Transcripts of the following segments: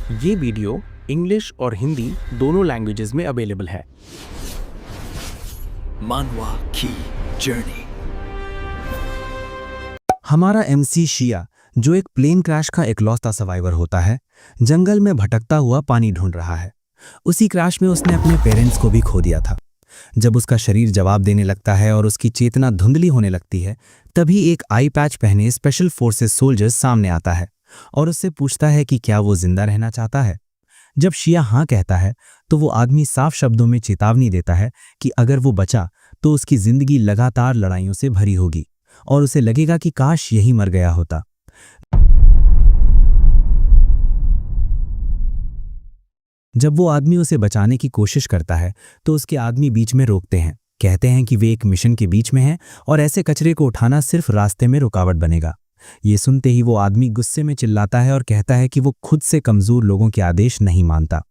ये video English और हिंदी दोनों लैंग्वेजेस में अवेलेबल है। मानवा की जर्नी। हमारा एमसी शिया, जो एक प्लेन क्रैश का इकलौता सर्वाइवर होता है, जंगल में भटकता हुआ पानी ढूंढ रहा है। उसी क्रैश में उसने अपने पेरेंट्स को भी खो दिया था। जब उसका शरीर जवाब देने लगता है और उसकी चेतना धुंधली होने लगती है, तभी एक आई पैच पहने स्पेशल फोर्सेस सोल्जर सामने आता है और उससे पूछता है कि क्या वो जिंदा रहना चाहता है। जब शिया हाँ कहता है तो वो आदमी साफ शब्दों में चेतावनी देता है कि अगर वो बचा तो उसकी जिंदगी लगातार लड़ाइयों से भरी होगी और उसे लगेगा कि काश यही मर गया होता। जब वो आदमी उसे बचाने की कोशिश करता है तो उसके आदमी बीच में रोकते हैं, कहते हैं कि वे एक मिशन के बीच में हैं और ऐसे कचरे को उठाना सिर्फ रास्ते में रुकावट बनेगा। ये सुनते ही वो आदमी गुस्से में चिल्लाता है और कहता है कि वो खुद से कमजोर लोगों के आदेश नहीं मानता।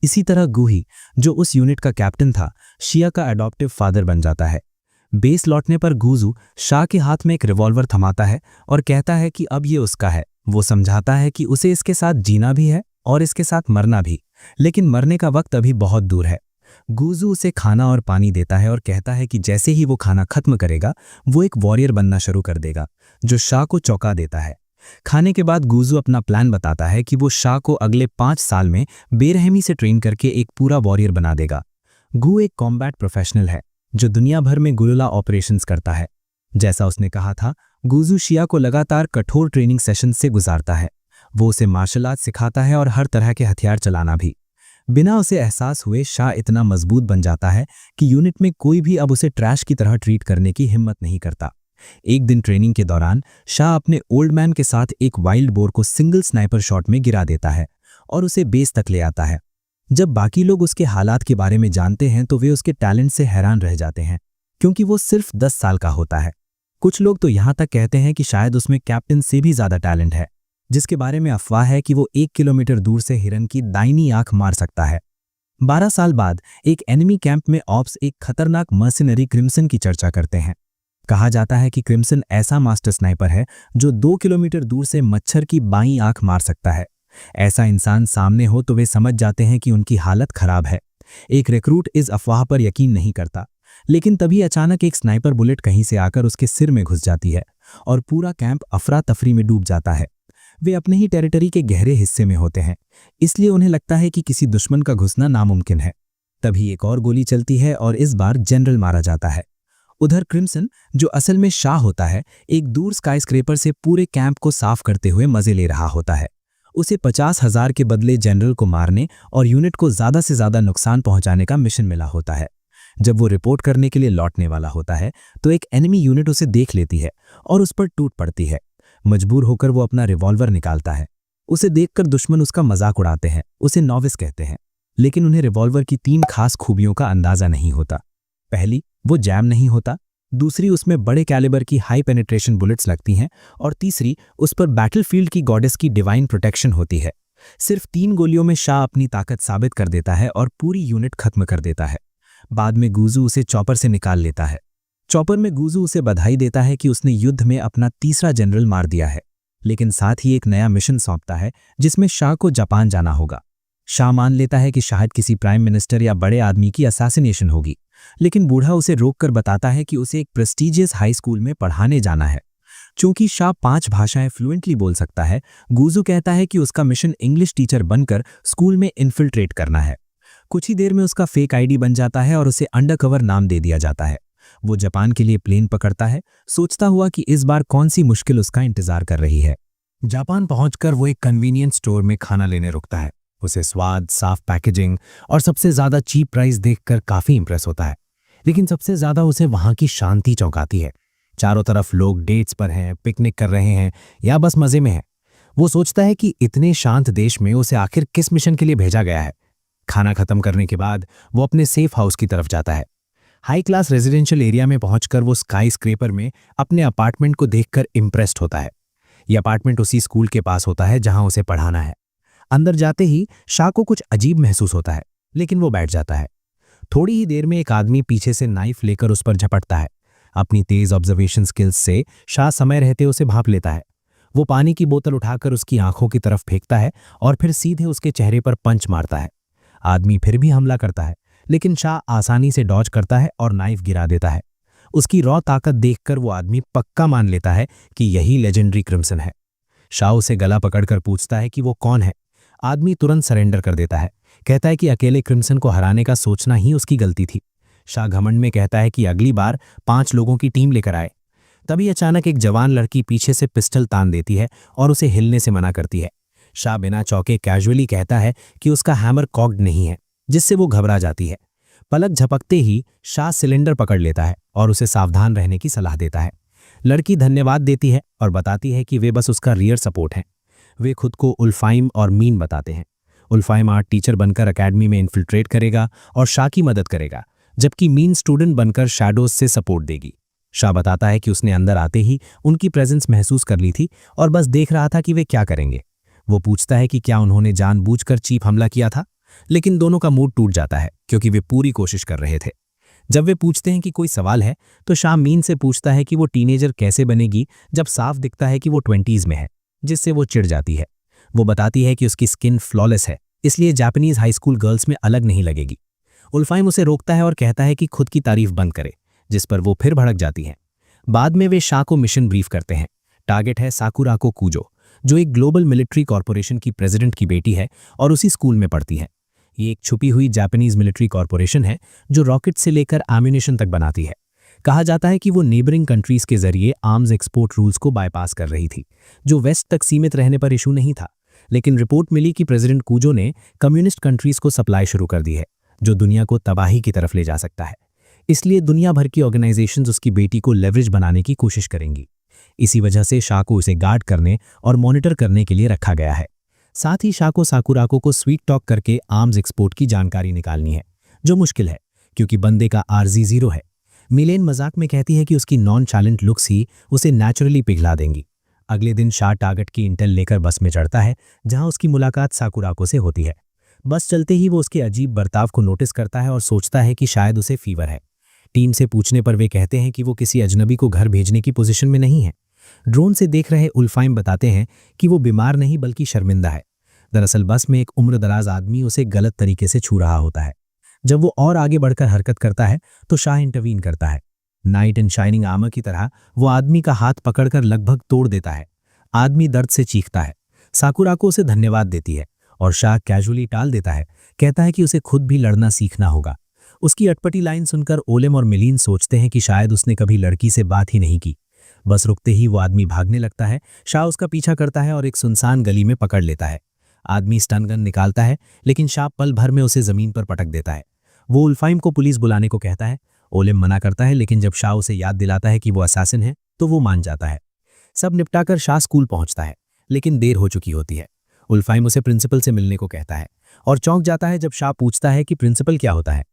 इसी तरह गुही, जो उस यूनिट का कैप्टन था, शिया का अडॉप्टिव फादर बन जाता है। बेस लौटने पर गुजू शाह के हाथ में एक रिवॉल्वर थमाता है और कहता है कि अब ये उसका है। वो समझाता है कि उसे इसके साथ जीना भी है और इसके साथ मरना भी, लेकिन मरने का वक्त अभी बहुत दूर है। गुजू उसे खाना और पानी देता है और कहता है कि जैसे ही वो खाना खत्म करेगा वो एक वॉरियर बनना शुरू कर देगा, जो शाह को चौंका देता है। खाने के बाद गुजू अपना प्लान बताता है कि वो शाह को अगले 5 साल में बेरहमी से ट्रेन करके एक पूरा वॉरियर बना देगा। गू एक कॉम्बैट प्रोफेशनल है जो दुनिया भर में गुरिल्ला ऑपरेशंस करता है। जैसा उसने कहा था, गुजू शिया को लगातार कठोर ट्रेनिंग सेशन से गुजारता है। वो उसे मार्शल आर्ट सिखाता है और हर तरह के हथियार चलाना भी। बिना उसे एहसास हुए शाह इतना मजबूत बन जाता है कि यूनिट में कोई भी अब उसे ट्रैश की तरह ट्रीट करने की हिम्मत नहीं करता। एक दिन ट्रेनिंग के दौरान शाह अपने ओल्ड मैन के साथ एक वाइल्ड बोर को सिंगल स्नाइपर शॉट में गिरा देता है और उसे बेस तक ले आता है। जब बाकी लोग उसके हालात के बारे में जानते हैं तो वे उसके टैलेंट से हैरान रह जाते हैं, क्योंकि वो सिर्फ 10 साल का होता है। कुछ लोग तो यहां तक कहते हैं कि शायद उसमें कैप्टन से भी ज्यादा टैलेंट है, जिसके बारे में अफवाह है कि वो 1 किलोमीटर दूर से हिरन की दाहिनी आंख मार सकता है। 12 साल बाद एक एनिमी कैंप में ऑप्स एक खतरनाक मर्सिनरी क्रिम्सन की चर्चा करते हैं। कहा जाता है कि क्रिम्सन ऐसा मास्टर स्नाइपर है जो 2 किलोमीटर दूर से मच्छर की बाईं आंख मार सकता है। ऐसा इंसान सामने हो तो वे समझ जाते हैं कि उनकी हालत खराब है। एक रिक्रूट इस अफवाह पर यकीन नहीं करता, लेकिन तभी अचानक एक स्नाइपर बुलेट कहीं से आकर उसके सिर में घुस जाती है और पूरा कैंप अफरा तफरी में डूब जाता है। वे अपने ही टेरिटरी के गहरे हिस्से में होते हैं, इसलिए उन्हें लगता है कि किसी दुश्मन का घुसना नामुमकिन है। तभी एक और गोली चलती है और इस बार जनरल मारा जाता है। उधर क्रिम्सन, जो असल में शाह होता है, एक दूर स्काईस्क्रेपर से पूरे कैंप को साफ करते हुए मजे ले रहा होता है। उसे 50,000 के बदले जनरल को मारने और यूनिट को ज्यादा से ज्यादा नुकसान पहुंचाने का मिशन मिला होता है। जब वो रिपोर्ट करने के लिए लौटने वाला होता है तो एक एनिमी यूनिट उसे देख लेती है और उस पर टूट पड़ती है। मजबूर होकर वो अपना रिवॉल्वर निकालता है। उसे देखकर दुश्मन उसका मजाक उड़ाते हैं, उसे नॉविस कहते हैं, लेकिन उन्हें रिवॉल्वर की 3 खास खूबियों का अंदाजा नहीं होता। पहली, वो जैम नहीं होता। दूसरी, उसमें बड़े कैलिबर की हाई पेनिट्रेशन बुलेट्स लगती हैं और तीसरी, उस पर बैटलफील्ड की गॉडेस की डिवाइन प्रोटेक्शन होती है। सिर्फ 3 गोलियों में शाह अपनी ताकत साबित कर देता है और पूरी यूनिट खत्म कर देता है। बाद में गुजू उसे चॉपर से निकाल लेता है। चॉपर में गुजू उसे बधाई देता है कि उसने युद्ध में अपना तीसरा जनरल मार दिया है, लेकिन साथ ही एक नया मिशन सौंपता है जिसमें शाह को जापान जाना होगा। शाह मान लेता है कि शायद किसी प्राइम मिनिस्टर या बड़े आदमी की असैसिनेशन होगी, लेकिन बूढ़ा उसे रोककर बताता है कि उसे एक प्रेस्टीजियस हाई स्कूल में पढ़ाने जाना है। चूंकि शाह 5 भाषाएं फ्लुएंटली बोल सकता है, गुजू कहता है कि उसका मिशन इंग्लिश टीचर बनकर स्कूल में इन्फिल्ट्रेट करना है। कुछ ही देर में उसका फेक आईडी बन जाता है और उसे अंडरकवर नाम दे दिया जाता है। वो जापान के लिए प्लेन पकड़ता है, सोचता हुआ कि इस बार कौन सी मुश्किल उसका इंतजार कर रही है। जापान पहुंचकर वो एक कन्वीनियंस स्टोर में खाना लेने रुकता है। उसे स्वाद, साफ पैकेजिंग और सबसे ज्यादा चीप प्राइस देखकर काफी इंप्रेस होता है, लेकिन सबसे ज्यादा उसे वहां की शांति चौंकाती है। चारों तरफ लोग डेट्स पर हैं, पिकनिक कर रहे हैं या बस मजे में हैं। वो सोचता है कि इतने शांत देश में उसे आखिर किस मिशन के लिए भेजा गया है। खाना खत्म करने के बाद वो अपने सेफ हाउस की तरफ जाता है। हाई क्लास रेजिडेंशियल एरिया में पहुंचकर वो स्काई स्क्रेपर में अपने अपार्टमेंट को देखकर इंप्रेस्ड होता है। यह अपार्टमेंट उसी स्कूल के पास होता है जहां उसे पढ़ाना है। अंदर जाते ही शाह को कुछ अजीब महसूस होता है, लेकिन वो बैठ जाता है। थोड़ी ही देर में एक आदमी पीछे से नाइफ लेकर उस पर झपटता है। अपनी तेज ऑब्जर्वेशन स्किल्स से शाह समय रहते उसे भांप लेता है। वो पानी की बोतल उठाकर उसकी आंखों की तरफ फेंकता है और फिर सीधे उसके चेहरे पर पंच मारता है। आदमी फिर भी हमला करता है, लेकिन शाह आसानी से डॉज करता है और नाइफ गिरा देता है। उसकी रॉ ताकत देखकर वो आदमी पक्का मान लेता है कि यही लेजेंडरी क्रिम्सन है। शाह उसे गला पकड़कर पूछता है कि वो कौन है। आदमी तुरंत सरेंडर कर देता है, कहता है कि अकेले क्रिम्सन को हराने का सोचना ही उसकी गलती थी। शाह घमंड में कहता है कि अगली बार 5 लोगों की टीम लेकर आए। तभी अचानक एक जवान लड़की पीछे से पिस्टल तान देती है और उसे हिलने से मना करती है। शाह बिना चौके कैजुअली कहता है कि उसका हैमर कॉक्ड नहीं है, जिससे वो घबरा जाती है। पलक झपकते ही शाह सिलेंडर पकड़ लेता है और उसे सावधान रहने की सलाह देता है। लड़की धन्यवाद देती है और बताती है कि वे बस उसका रियर सपोर्ट हैं। वे खुद को उल्फाइम और मीन बताते हैं। उल्फाइम आर्ट टीचर बनकर एकेडमी में इन्फिल्ट्रेट करेगा और शाह की मदद करेगा, जबकि मीन स्टूडेंट बनकर शैडोज से सपोर्ट देगी। शाह बताता है कि उसने अंदर आते ही उनकी प्रेजेंस महसूस कर ली थी और बस देख रहा था कि वे क्या करेंगे। वो पूछता है कि क्या उन्होंने जानबूझकर चीप हमला किया था, लेकिन दोनों का मूड टूट जाता है क्योंकि वे पूरी कोशिश कर रहे थे। जब वे पूछते हैं कि कोई सवाल है, तो शाह मीन से पूछता है कि वो टीनेजर कैसे बनेगी जब साफ दिखता है कि वो 20s में है, जिससे वो चिढ़ जाती है। वो बताती है कि उसकी स्किन फ्लॉलेस है, इसलिए जापानीज हाई स्कूल गर्ल्स में अलग नहीं लगेगी। उल्फाइम उसे रोकता है और कहता है कि खुद की तारीफ बंद करे, जिस पर वो फिर भड़क जाती है। बाद में वे शाह को मिशन ब्रीफ करते हैं। टारगेट है साकुराको कूजो, जो एक ग्लोबल मिलिट्री कॉरपोरेशन की प्रेसिडेंट की बेटी है और उसी स्कूल में पढ़ती है। ये एक छुपी हुई जापानीज मिलिट्री कॉरपोरेशन है जो रॉकेट से लेकर एम्यूनेशन तक बनाती है। कहा जाता है कि वो नेबरिंग कंट्रीज के जरिए आर्म्स एक्सपोर्ट रूल्स को बाईपास कर रही थी, जो वेस्ट तक सीमित रहने पर इशू नहीं था। लेकिन रिपोर्ट मिली कि प्रेसिडेंट कूजो ने कम्युनिस्ट कंट्रीज को सप्लाई शुरू कर दी है, जो दुनिया को तबाही की तरफ ले जा सकता है। इसलिए दुनिया भर की ऑर्गेनाइजेशंस उसकी बेटी को लेवरेज बनाने की कोशिश करेंगी। इसी वजह से शाह को उसे गार्ड करने और मॉनिटर करने के लिए रखा गया है। साथ ही शाह को साकुराको को स्वीट टॉक करके आर्म्स एक्सपोर्ट की जानकारी निकालनी है, जो मुश्किल है क्योंकि बंदे का आरजी 0 है। मिलेन मजाक में कहती है कि उसकी नॉन चैलेंट लुक्स ही उसे नेचुरली पिघला देंगी। अगले दिन शाह टारगेट की इंटेल लेकर बस में चढ़ता है, जहां उसकी मुलाकात साकुराको से होती है। बस चलते ही वो उसके अजीब बर्ताव को नोटिस करता है और सोचता है कि शायद उसे फीवर है। टीम से पूछने पर वे कहते हैं कि वो किसी अजनबी को घर भेजने की पोजीशन में नहीं है। ड्रोन से देख रहे उल्फाइम बताते हैं कि वो बीमार नहीं बल्कि शर्मिंदा है। दरअसल बस में एक उम्रदराज आदमी उसे गलत तरीके से छू रहा होता है। जब वो और आगे बढ़कर हरकत करता है तो शाह इंटरवीन करता है। नाइट इन शाइनिंग आर्मर की तरह वो आदमी का हाथ पकड़कर लगभग तोड़ देता है। आदमी दर्द से चीखता है। साकुराको उसे धन्यवाद देती है और शाह कैजुअली टाल देता है, कहता है कि उसे खुद भी लड़ना सीखना होगा। उसकी अटपटी लाइन सुनकर ओलेम और मिलीन सोचते हैं कि शायद उसने कभी लड़की से बात ही नहीं की। बस रुकते ही वो आदमी भागने लगता है। शाह उसका पीछा करता है और एक सुनसान गली में पकड़ लेता है। आदमी स्टन गन निकालता है, लेकिन शाह पल भर में उसे जमीन पर पटक देता है। वो उल्फाइम को पुलिस बुलाने को कहता है। ओलेम मना करता है, लेकिन जब शाह उसे याद दिलाता है कि वो असैसिन है तो वो मान जाता है। सब निपटाकर शाह स्कूल पहुंचता है, लेकिन देर हो चुकी होती है। उल्फाइम उसे प्रिंसिपल से मिलने को कहता है और चौंक जाता है जब शाह पूछता है कि प्रिंसिपल क्या होता है।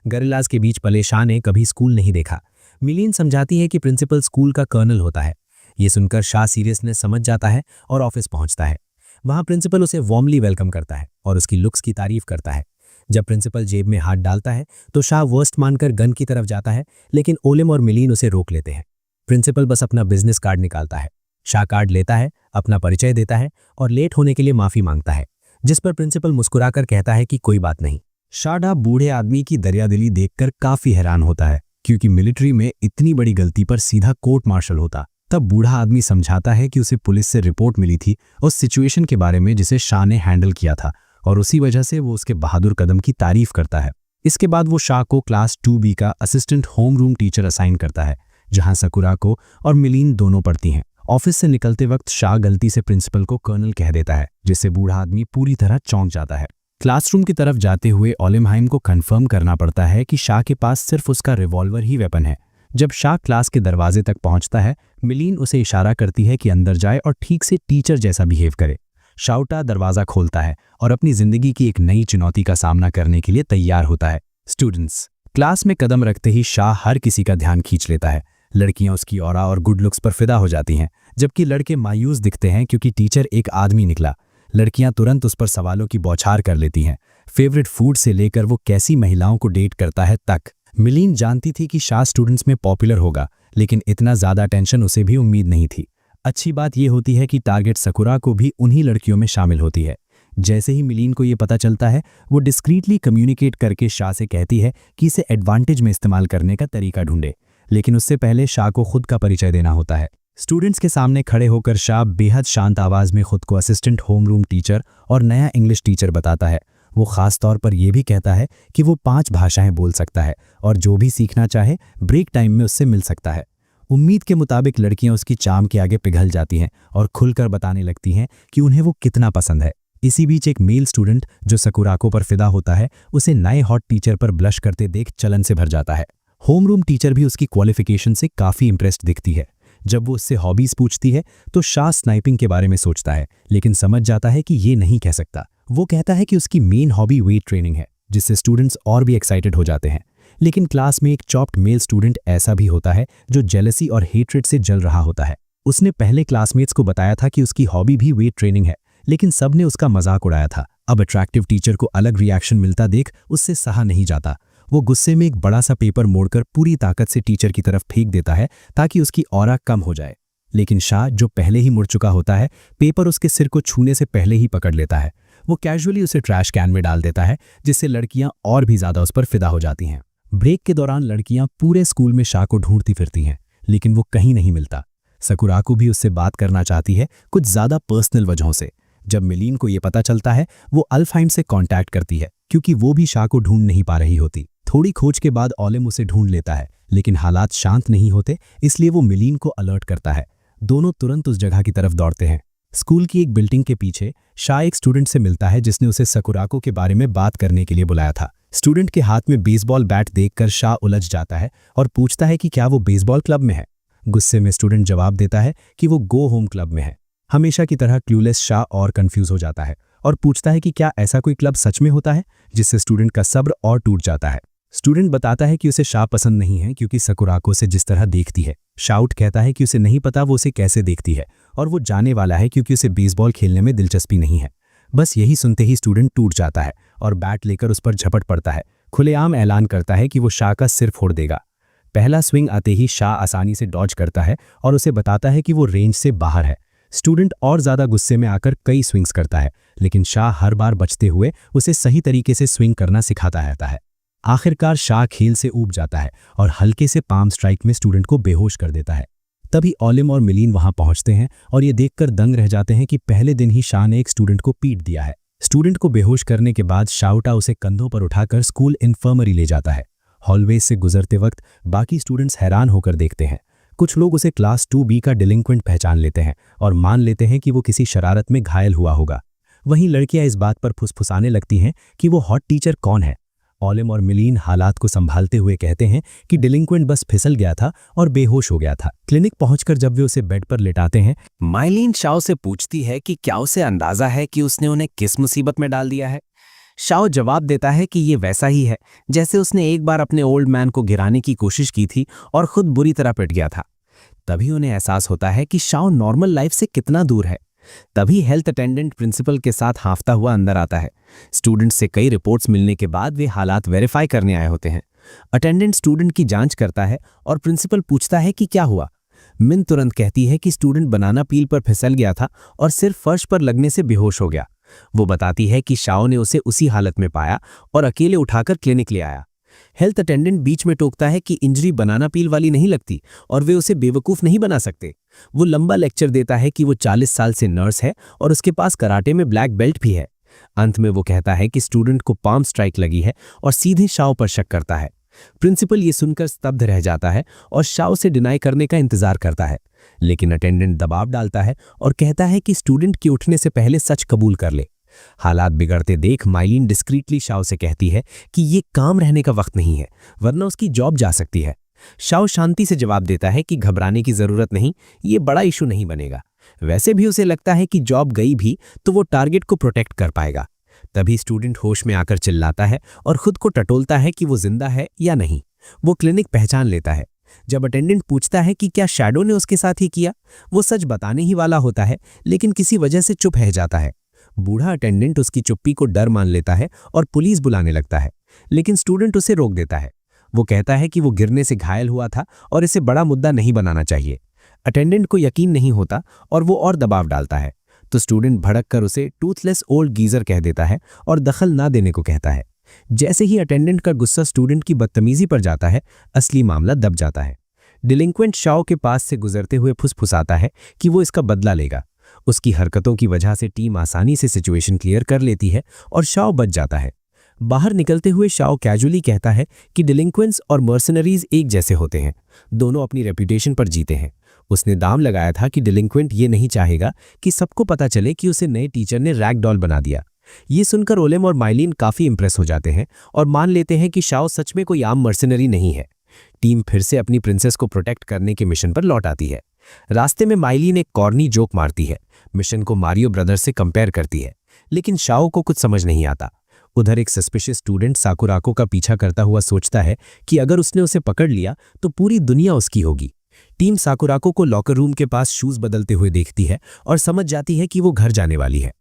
गरिल्लाज के बीच पले शाह ने कभी स्कूल नहीं देखा। मिलीन समझाती है कि प्रिंसिपल स्कूल का कर्नल होता है। ये सुनकर शाह सीरियसनेस समझ जाता है और ऑफिस पहुंचता है। वहां प्रिंसिपल उसे वार्मली वेलकम करता है और उसकी लुक्स की तारीफ करता है। जब प्रिंसिपल जेब में हाथ डालता है तो शाह वर्स्ट मानकर गन की तरफ जाता है, लेकिन ओलेम और मिलीन उसे रोक लेते हैं। प्रिंसिपल बस अपना बिजनेस कार्ड निकालता है। शाह कार्ड लेता है, अपना परिचय देता है और लेट होने के लिए माफी मांगता है, जिस पर प्रिंसिपल मुस्कुराकर कहता है कि कोई बात नहीं। शाह बूढ़े आदमी की दरियादिली देखकर काफी हैरान होता है, क्योंकि मिलिट्री में इतनी बड़ी गलती पर सीधा कोर्ट मार्शल होता। तब बूढ़ा आदमी समझाता है कि उसे पुलिस से रिपोर्ट मिली थी उस सिचुएशन के बारे में जिसे शाह ने हैंडल किया था, और उसी वजह से वो उसके बहादुर कदम की तारीफ करता है। इसके बाद वो शाह को क्लास 2B का assistant home room teacher assign करता है, जहां साकुराको और मिलीन दोनों पढ़ती हैं। ऑफिस से निकलते वक्त शाह गलती से प्रिंसिपल को कर्नल कह देता है, जिससे बूढ़ा आदमी पूरी तरह चौंक जाता है। क्लासरूम की तरफ जाते हुए ओलेमहाइम को कंफर्म करना पड़ता है कि शाह के पास सिर्फ उसका रिवॉल्वर ही वेपन है। जब शाह क्लास के दरवाजे तक पहुंचता है, मिलीन उसे इशारा करती है कि अंदर जाए और ठीक से टीचर जैसा बिहेव करे। शाउटा दरवाजा खोलता है और अपनी जिंदगी की एक नई चुनौती का सामना करने के लिए तैयार होता है। स्टूडेंट्स क्लास में कदम रखते ही शाह हर किसी का ध्यान खींच लेता है। लड़कियां उसकी ऑरा और गुड लुक्स पर फिदा हो जाती हैं, जबकि लड़के मायूस दिखते हैं क्योंकि टीचर एक आदमी निकला। लड़कियां तुरंत उस पर सवालों की बौछार कर लेती हैं, फेवरेट फूड से लेकर वो कैसी महिलाओं को डेट करता है तक। मिलीन जानती थी कि शाह स्टूडेंट्स में पॉपुलर होगा, लेकिन इतना ज्यादा टेंशन उसे भी उम्मीद नहीं थी। अच्छी बात यह होती है कि टारगेट सकुराको भी उन्हीं लड़कियों में शामिल होती है। जैसे ही मिलीन को ये पता चलता है, वो डिस्क्रीटली कम्युनिकेट करके शाह से कहती है कि इसे एडवांटेज में इस्तेमाल करने का तरीका ढूंढे, लेकिन उससे पहले शाह को खुद का परिचय देना होता है। स्टूडेंट्स के सामने खड़े होकर शाह बेहद शांत आवाज में खुद को असिस्टेंट होमरूम टीचर और नया इंग्लिश टीचर बताता है। वो खास तौर पर यह भी कहता है कि वो 5 भाषाएं बोल सकता है और जो भी सीखना चाहे ब्रेक टाइम में उससे मिल सकता है। उम्मीद के मुताबिक लड़कियां उसकी चाम के आगे पिघल जाती हैं और खुलकर बताने लगती हैं कि उन्हें वो कितना पसंद है। इसी बीच एक मेल स्टूडेंट जो सकुराको पर फिदा होता है, उसे नए हॉट टीचर पर ब्लश करते देख चलन से भर जाता है। होमरूम टीचर भी उसकी क्वालिफिकेशन से काफ़ी इंप्रेस्ड दिखती है। जब वो उससे हॉबीज़ पूछती है तो शाह स्नाइपिंग के बारे में सोचता है, लेकिन समझ जाता है कि ये नहीं कह सकता। वो कहता है कि उसकी मेन हॉबी वेट ट्रेनिंग है, जिससे स्टूडेंट्स और भी एक्साइटेड हो जाते हैं। लेकिन क्लास में एक चॉप्ड मेल स्टूडेंट ऐसा भी होता है जो जेलसी और हेट्रेड से जल रहा होता है। उसने पहले क्लासमेट्स को बताया था कि उसकी हॉबी भी वेट ट्रेनिंग है, लेकिन सबने उसका मजाक उड़ाया था। अब अट्रैक्टिव टीचर को अलग रिएक्शन मिलता देख उससे सहा नहीं जाता। वो गुस्से में एक बड़ा सा पेपर मोड़कर पूरी ताकत से टीचर की तरफ फेंक देता है ताकि उसकी ऑरा कम हो जाए। लेकिन शाह, जो पहले ही मुड़ चुका होता है, पेपर उसके सिर को छूने से पहले ही पकड़ लेता है। वो कैजुअली उसे ट्रैश कैन में डाल देता है, जिससे लड़कियां और भी ज्यादा उस पर फिदा हो जाती हैं। ब्रेक के दौरान लड़कियां पूरे स्कूल में शाह को ढूंढती फिरती हैं, लेकिन वो कहीं नहीं मिलता। सकुराको भी उससे बात करना चाहती है, कुछ ज्यादा पर्सनल वजहों से। जब मिलीन को ये पता चलता है, वो अल्फाइम से कांटेक्ट करती है, क्योंकि वो भी शाह को ढूंढ नहीं पा रही होती। थोड़ी खोज के बाद ओलिम उसे ढूंढ लेता है, लेकिन हालात शांत नहीं होते, इसलिए वो मिलीन को अलर्ट करता है। दोनों तुरंत उस जगह की तरफ दौड़ते हैं। स्कूल की एक बिल्डिंग के पीछे शाह एक स्टूडेंट से मिलता है जिसने उसे सकुराको के बारे में बात करने के लिए बुलाया था। स्टूडेंट के हाथ में बेसबॉल बैट देखकर शाह उलझ जाता है और पूछता है कि क्या वो बेसबॉल क्लब में है। गुस्से में स्टूडेंट जवाब देता है कि वो गो होम क्लब में है। हमेशा की तरह क्लूलेस शाह और कंफ्यूज हो जाता है और पूछता है कि क्या ऐसा कोई क्लब सच में होता है, जिससे स्टूडेंट का सब्र और टूट जाता है। स्टूडेंट बताता है कि उसे शाह पसंद नहीं है क्योंकि सकुराको से जिस तरह देखती है। शाउट कहता है कि उसे नहीं पता वो उसे कैसे देखती है और वो जाने वाला है क्योंकि उसे बेसबॉल खेलने में दिलचस्पी नहीं है। बस यही सुनते ही स्टूडेंट टूट जाता है और बैट लेकर उस पर झपट पड़ता है। खुलेआम ऐलान करता है कि वो शाह का सिर फोड़ देगा। पहला स्विंग आते ही शाह आसानी से डॉज करता है और उसे बताता है कि वो रेंज से बाहर है। स्टूडेंट और ज्यादा गुस्से में आकर कई स्विंग्स करता है, लेकिन शाह हर बार बचते हुए उसे सही तरीके से स्विंग करना सिखाता रहता है। आखिरकार शाह खेल से ऊब जाता है और हल्के से पाम स्ट्राइक में स्टूडेंट को बेहोश कर देता है। तभी ओलिम और मिलीन वहां पहुंचते हैं और ये देखकर दंग रह जाते हैं कि पहले दिन ही शाह ने एक स्टूडेंट को पीट दिया है। स्टूडेंट को बेहोश करने के बाद शाउटा उसे कंधों पर उठाकर स्कूल इन्फर्मरी ले जाता है। हॉलवेज से गुजरते वक्त बाकी स्टूडेंट्स हैरान होकर देखते हैं। कुछ लोग उसे क्लास 2B का डिलिंक्वेंट पहचान लेते हैं और मान लेते हैं कि वो किसी शरारत में घायल हुआ होगा। वहीं लड़कियां इस बात पर फुसफुसाने लगती हैं कि वो हॉट टीचर कौन है। ओलिम और मिलीन हालात को संभालते हुए कहते हैं कि डिलिंक्वेंट बस फिसल गया था और बेहोश हो गया था। क्लिनिक पहुंचकर जब वे उसे बेड पर लेटाते हैं, माइलिन शाओ से पूछती है कि क्या उसे अंदाजा है कि उसने उन्हें किस मुसीबत में डाल दिया है। शाओ जवाब देता है कि ये वैसा ही है जैसे उसने एक बार अपने ओल्ड मैन को गिराने की कोशिश की थी और खुद बुरी तरह पिट गया था। तभी उन्हें एहसास होता है कि शाओ नॉर्मल लाइफ से कितना दूर है। तभी हेल्थ अटेंडेंट प्रिंसिपल के साथ हांफता हुआ अंदर आता है। स्टूडेंट से कई रिपोर्ट्स मिलने के बाद वे हालात वेरीफाई करने आए होते हैं। अटेंडेंट स्टूडेंट की जांच करता है और प्रिंसिपल पूछता है कि क्या हुआ। मिन तुरंत कहती है कि स्टूडेंट बनाना पील पर फिसल गया था और सिर्फ फर्श पर लगने से बेहोश हो गया। वो बताती है कि शाओ ने उसे उसी हालत में पाया और अकेले उठाकर क्लिनिक ले आया। हेल्थ अटेंडेंट बीच में टोकता है कि इंजरी बनाना पील वाली नहीं लगती और वे उसे बेवकूफ़ नहीं बना सकते। वो लंबा लेक्चर देता है कि वो 40 साल से नर्स है और उसके पास कराटे में ब्लैक बेल्ट भी है। अंत में वो कहता है कि स्टूडेंट को पाम स्ट्राइक लगी है और सीधे शाओ पर शक करता है। प्रिंसिपल ये सुनकर स्तब्ध रह जाता है और शाओ से डिनाई करने का इंतजार करता है, लेकिन अटेंडेंट दबाव डालता है और कहता है कि स्टूडेंट के उठने से पहले सच कबूल कर ले। हालात बिगड़ते देख माइलिन डिस्क्रीटली शाओ से कहती है कि ये काम रहने का वक्त नहीं है, वरना उसकी जॉब जा सकती है। शाओ शांति से जवाब देता है कि घबराने की जरूरत नहीं, ये बड़ा इशू नहीं बनेगा। वैसे भी उसे लगता है कि जॉब गई भी तो वो टारगेट को प्रोटेक्ट कर पाएगा। तभी स्टूडेंट होश में आकर चिल्लाता है और खुद को टटोलता है कि वो जिंदा है या नहीं। वो क्लिनिक पहचान लेता है। जब अटेंडेंट पूछता है कि क्या शैडो ने उसके साथ ही किया, वो सच बताने ही वाला होता है, लेकिन किसी वजह से चुप रह जाता है। बूढ़ा अटेंडेंट उसकी चुप्पी को डर मान लेता है और पुलिस बुलाने लगता है, लेकिन स्टूडेंट उसे रोक देता है। वो कहता है कि वो गिरने से घायल हुआ था और इसे बड़ा मुद्दा नहीं बनाना चाहिए। अटेंडेंट को यकीन नहीं होता और वो और दबाव डालता है, तो स्टूडेंट भड़क कर उसे टूथलेस ओल्ड गीजर कह देता है और दखल ना देने को कहता है। जैसे ही अटेंडेंट का गुस्सा स्टूडेंट की बदतमीजी पर जाता है, असली मामला दब जाता है। डिलिंक्वेंट शाओ के पास से गुजरते हुए फुसफुसाता है कि वो इसका बदला लेगा। उसकी हरकतों की वजह से टीम आसानी से सिचुएशन क्लियर कर लेती है और शाओ बच जाता है। बाहर निकलते हुए शाओ कैजुअली कहता है कि डिलिंक्वेंट्स और मर्सनरीज एक जैसे होते हैं, दोनों अपनी रेपुटेशन पर जीते हैं। उसने दाम लगाया था कि डिलिंक्वेंट ये नहीं चाहेगा कि सबको पता चले कि उसे नए टीचर ने रैग डॉल बना दिया। ये सुनकर ओलेम और माइलिन काफी इंप्रेस हो जाते हैं और मान लेते हैं कि शाओ सच में कोई आम मर्सनरी नहीं है। टीम फिर से अपनी प्रिंसेस को प्रोटेक्ट करने के मिशन पर लौट आती है। रास्ते में माइलिन एक कॉर्नी जोक मारती है, मिशन को मारियो ब्रदर्स से कंपेयर करती है, लेकिन शाओ को कुछ समझ नहीं आता। उधर एक सस्पिशियस स्टूडेंट साकुराको का पीछा करता हुआ सोचता है कि अगर उसने उसे पकड़ लिया तो पूरी दुनिया उसकी होगी। टीम साकुराको को लॉकर रूम के पास शूज बदलते हुए देखती है और समझ जाती है कि वो घर जाने वाली है।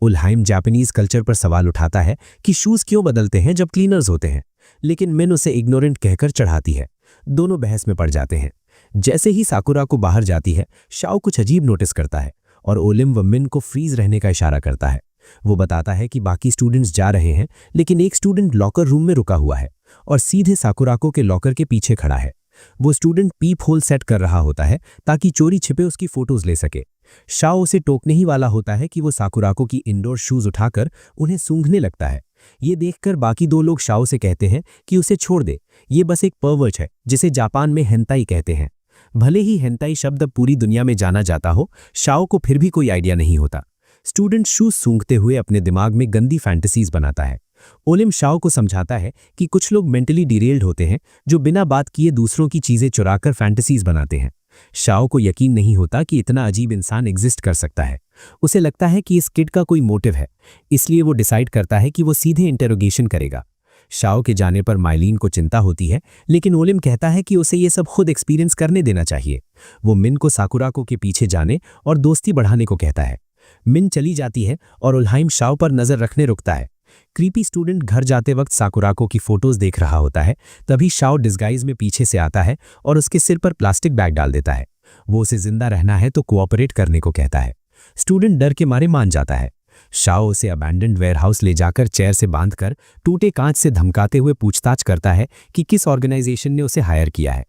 उल्हाइम जापानीज कल्चर पर सवाल उठाता है कि शूज क्यों बदलते हैं जब क्लीनर्स होते हैं, लेकिन मिन उसे इग्नोरेंट कहकर चढ़ाती है। दोनों बहस में पड़ जाते हैं। जैसे ही साकुराको बाहर जाती है, शाओ कुछ अजीब नोटिस करता है और ओलिम व मिन को फ्रीज रहने का इशारा करता है। वो बताता है कि बाकी स्टूडेंट्स जा रहे हैं, लेकिन एक स्टूडेंट लॉकर रूम में रुका हुआ है और सीधे साकुराको के लॉकर के पीछे खड़ा है। वो स्टूडेंट पीप होल सेट कर रहा होता है ताकि चोरी छिपे उसकी फोटोज ले सके। शाओ उसे टोकने ही वाला होता है कि वो साकुराको की इंडोर शूज उठाकर उन्हें सूंघने लगता है। ये देखकर बाकी दो लोग शाओ से कहते हैं कि उसे छोड़ दे, ये बस एक पर्वर्ट है जिसे जापान में हेंताई कहते हैं। भले ही हेंताई शब्द अब पूरी दुनिया में जाना जाता हो, शाओ को फिर भी कोई आइडिया नहीं होता। स्टूडेंट शूज सूंघते हुए अपने दिमाग में गंदी फैंटेसीज बनाता है। ओलिम शाओ को समझाता है कि कुछ लोग मेंटली डिरेल्ड होते हैं जो बिना बात किए दूसरों की चीजें चुराकर फैंटेसीज बनाते हैं। शाओ को यकीन नहीं होता कि इतना अजीब इंसान एग्जिस्ट कर सकता है। उसे लगता है कि इस किड का कोई मोटिव है, इसलिए वो डिसाइड करता है कि वो सीधे इंटेरोगेशन करेगा। शाओ के जाने पर माइलिन को चिंता होती है, लेकिन ओलिम कहता है कि उसे ये सब खुद एक्सपीरियंस करने देना चाहिए। वो मिन को साकुराको के पीछे जाने और दोस्ती बढ़ाने को कहता है। मिन चली जाती है और उल्हाइम शाओ पर नजर रखने रुकता है। क्रीपी स्टूडेंट घर जाते वक्त साकुराको की फोटोज देख रहा होता है, तभी शाओ डिस्गाइज में पीछे से आता है और उसके सिर पर प्लास्टिक बैग डाल देता है। वो उसे जिंदा रहना है तो कोऑपरेट करने को कहता है। स्टूडेंट डर के मारे मान जाता है। शाओ उसे अबैंडन्ड वेयरहाउस ले जाकर चेयर से बांधकर टूटे कांच से धमकाते हुए पूछताछ करता है कि किस ऑर्गेनाइजेशन ने उसे हायर किया है।